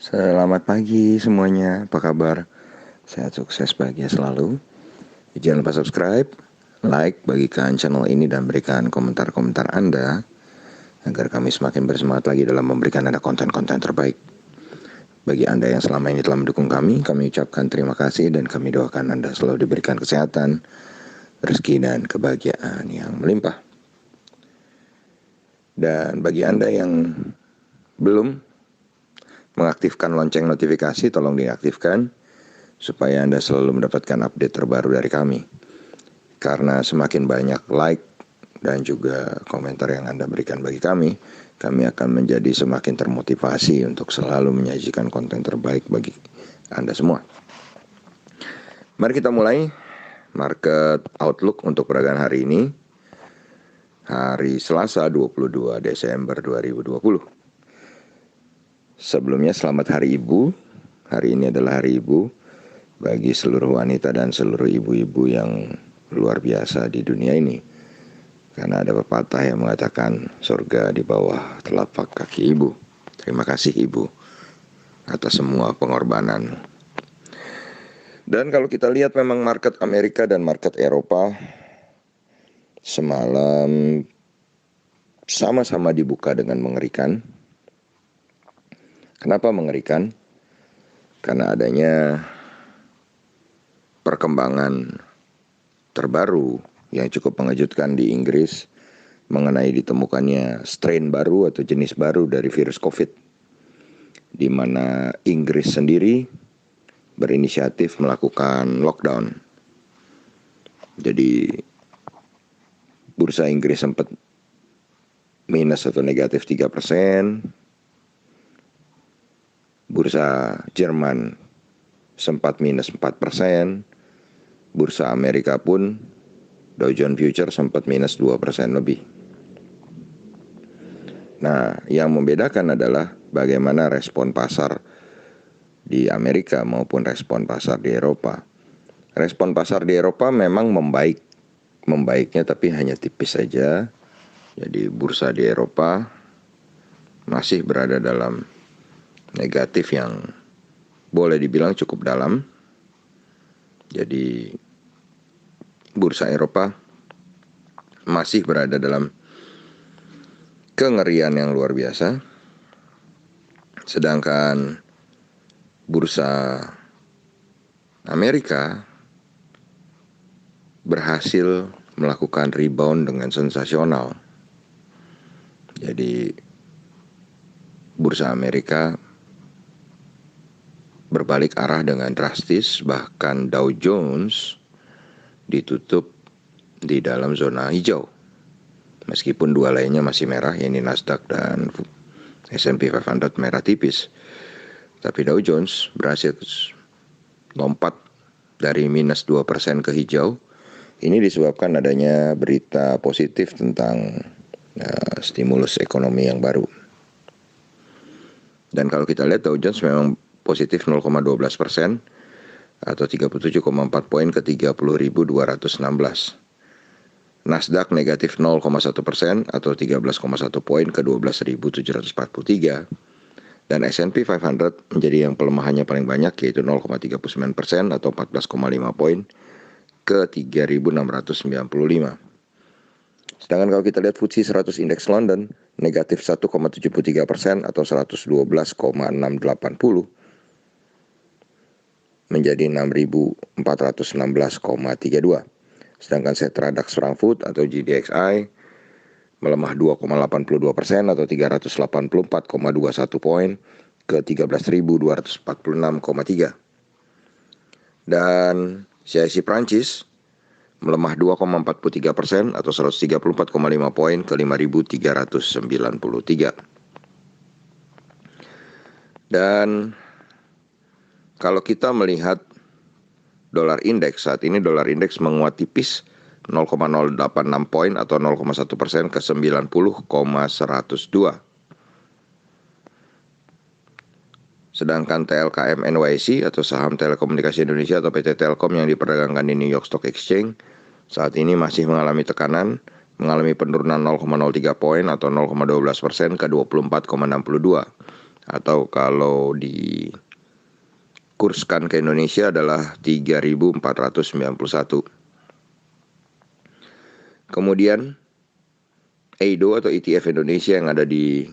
Selamat pagi semuanya, apa kabar? Sehat, sukses, bahagia selalu. Jangan lupa subscribe, like, bagikan channel ini dan berikan komentar-komentar Anda agar kami semakin bersemangat lagi dalam memberikan Anda konten-konten terbaik. Bagi Anda yang selama ini telah mendukung kami ucapkan terima kasih dan kami doakan Anda selalu diberikan kesehatan, rezeki dan kebahagiaan yang melimpah. Dan bagi Anda yang belum mengaktifkan lonceng notifikasi, tolong diaktifkan supaya Anda selalu mendapatkan update terbaru dari kami. Karena semakin banyak like dan juga komentar yang Anda berikan bagi kami akan menjadi semakin termotivasi untuk selalu menyajikan konten terbaik bagi Anda semua. Mari kita mulai market outlook untuk peragangan hari ini. Hari Selasa 22 Desember 2020. Sebelumnya selamat Hari Ibu. Hari ini adalah Hari Ibu bagi seluruh wanita dan seluruh ibu-ibu yang luar biasa di dunia ini. Karena ada pepatah yang mengatakan surga di bawah telapak kaki ibu. Terima kasih ibu atas semua pengorbanan. Dan kalau kita lihat memang market Amerika dan market Eropa semalam sama-sama dibuka dengan mengerikan. Kenapa mengerikan? Karena adanya perkembangan terbaru yang cukup mengejutkan di Inggris mengenai ditemukannya strain baru atau jenis baru dari virus COVID, di mana Inggris sendiri berinisiatif melakukan lockdown. Jadi bursa Inggris sempat minus atau negatif 3%, bursa Jerman sempat minus 4%, bursa Amerika pun Dow Jones Future sempat minus 2% lebih. Nah, yang membedakan adalah bagaimana respon pasar di Amerika maupun respon pasar di Eropa. Respon pasar di Eropa memang membaiknya tapi hanya tipis saja. Jadi bursa di Eropa masih berada dalam negatif yang boleh dibilang cukup dalam. Jadi bursa Eropa masih berada dalam kengerian yang luar biasa. Sedangkan bursa Amerika berhasil melakukan rebound dengan sensasional. Jadi bursa Amerika berbalik arah dengan drastis, bahkan Dow Jones ditutup di dalam zona hijau. Meskipun dua lainnya masih merah, yaitu Nasdaq dan S&P 500 merah tipis. Tapi Dow Jones berhasil lompat dari minus 2% ke hijau. Ini disebabkan adanya berita positif tentang stimulus ekonomi yang baru. Dan kalau kita lihat Dow Jones memang positif 0,12% atau 37,4 poin ke 30.216. Nasdaq negatif 0,1% atau 13,1 poin ke 12.743. Dan S&P 500 menjadi yang pelemahannya paling banyak, yaitu 0,39% atau 14,5 poin ke 3.695. Sedangkan kalau kita lihat FTSE 100 Index London negatif 1,73% atau 112,680 menjadi 6.416,32. Sedangkan Xetra DAX Frankfurt atau GDXI melemah 2,82% atau 384,21 poin ke 13.246,3. Dan CAC Prancis melemah 2,43% atau 134,5 poin ke 5.393. Dan kalau kita melihat dolar indeks, saat ini dolar indeks menguat tipis 0,086 poin atau 0,1% ke 90,102. Sedangkan TLKM NYSE atau saham telekomunikasi Indonesia atau PT Telkom yang diperdagangkan di New York Stock Exchange saat ini masih mengalami tekanan, mengalami penurunan 0,03 poin atau 0,12% ke 24,62. atau kalau dikurskan ke Indonesia adalah 3.491. Kemudian EIDO atau ETF Indonesia yang ada di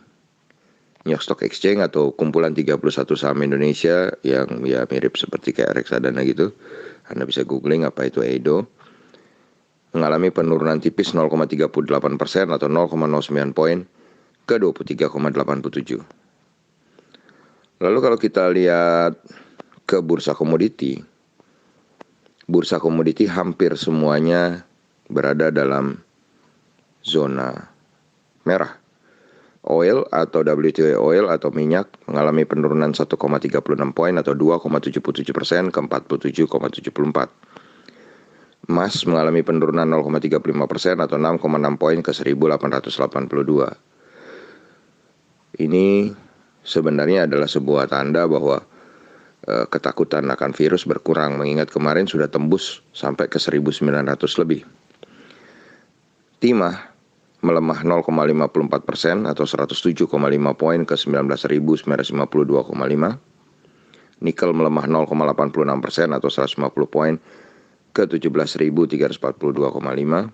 New York Stock Exchange atau kumpulan 31 saham Indonesia yang ya mirip seperti kayak reksadana gitu. Anda bisa googling apa itu EIDO. Mengalami penurunan tipis 0,38% atau 0,09 poin ke 23,87. Lalu kalau kita lihat ke bursa komoditi hampir semuanya berada dalam zona merah. Oil atau WTI oil atau minyak mengalami penurunan 1,36 poin atau 2,77% ke 47,74. Emas mengalami penurunan 0,35% atau 6,6 poin ke 1.882. Ini sebenarnya adalah sebuah tanda bahwa ketakutan akan virus berkurang, mengingat kemarin sudah tembus sampai ke 1.900 lebih. Timah melemah 0,54% atau 107,5 poin ke 19.952,5. Nikel melemah 0,86% atau 150 poin ke 17.342,5.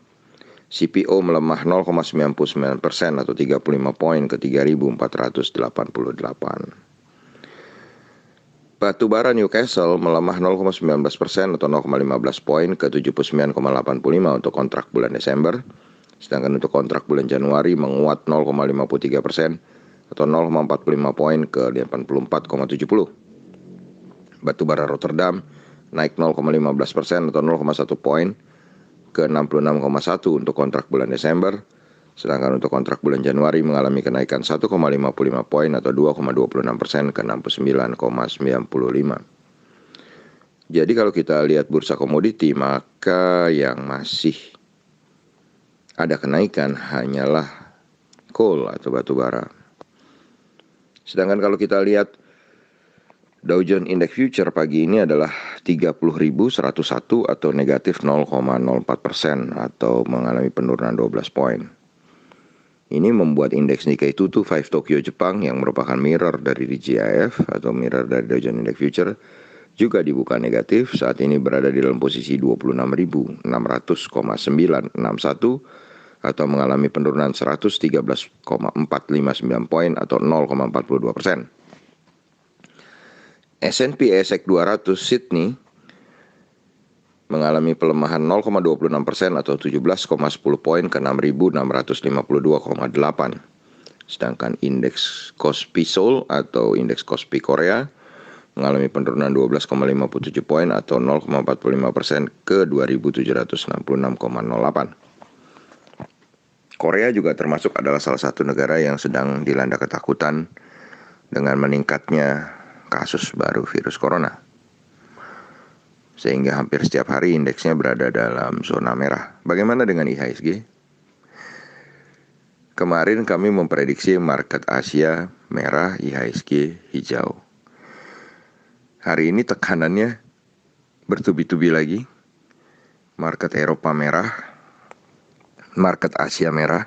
CPO melemah 0,99% atau 35 poin ke 3.488. Batu bara Newcastle melemah 0,19% atau 0,15 poin ke 79,85 untuk kontrak bulan Desember. Sedangkan untuk kontrak bulan Januari menguat 0,53% atau 0,45 poin ke 84,70. Batu bara Rotterdam naik 0,15% atau 0,1 poin ke 66,1 untuk kontrak bulan Desember. Sedangkan untuk kontrak bulan Januari mengalami kenaikan 1,55 poin atau 2,26% ke 69,95. Jadi kalau kita lihat bursa komoditi, maka yang masih ada kenaikan hanyalah coal atau batu bara. Sedangkan kalau kita lihat Dow Jones Index Future pagi ini adalah 30.101 atau negatif 0,04% atau mengalami penurunan 12 poin. Ini membuat indeks Nikkei 225 Tokyo Jepang yang merupakan mirror dari DJIF atau mirror dari Dow Jones Index Future juga dibuka negatif, saat ini berada di dalam posisi 26.600,961 atau mengalami penurunan 113,459 poin atau 0,42%. S&P ASX 200 Sydney mengalami pelemahan 0,26% atau 17,10 poin ke 6.652,8. Sedangkan indeks Kospi Seoul atau indeks Kospi Korea mengalami penurunan 12,57 poin atau 0,45% ke 2.766,08. Korea juga termasuk adalah salah satu negara yang sedang dilanda ketakutan dengan meningkatnya kasus baru virus corona. Sehingga hampir setiap hari indeksnya berada dalam zona merah. Bagaimana dengan IHSG? Kemarin kami memprediksi market Asia merah, IHSG hijau. Hari ini tekanannya bertubi-tubi lagi. Market Eropa merah, market Asia merah,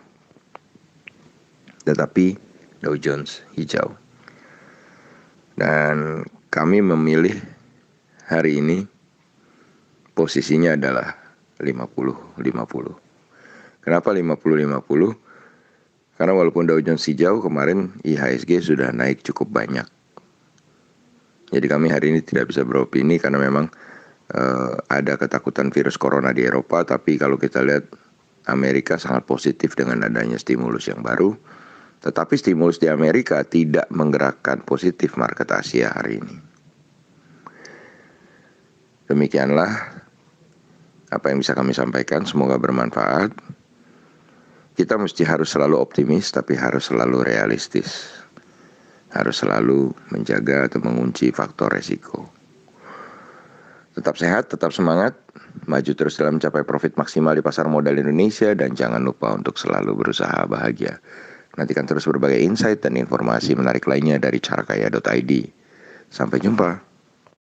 tetapi Dow Jones hijau. Dan kami memilih hari ini posisinya adalah 50-50. Kenapa 50-50? Karena walaupun Dow Jones hijau, kemarin IHSG sudah naik cukup banyak. Jadi kami hari ini tidak bisa beropini karena memang ada ketakutan virus corona di Eropa. Tapi kalau kita lihat Amerika sangat positif dengan adanya stimulus yang baru. Tetapi stimulus di Amerika tidak menggerakkan positif market Asia hari ini. Demikianlah apa yang bisa kami sampaikan, semoga bermanfaat. Kita harus selalu optimis, tapi harus selalu realistis. Harus selalu menjaga atau mengunci faktor resiko. Tetap sehat, tetap semangat, maju terus dalam mencapai profit maksimal di pasar modal Indonesia, dan jangan lupa untuk selalu berusaha bahagia. Nantikan terus berbagai insight dan informasi menarik lainnya dari carkaya.id. Sampai jumpa.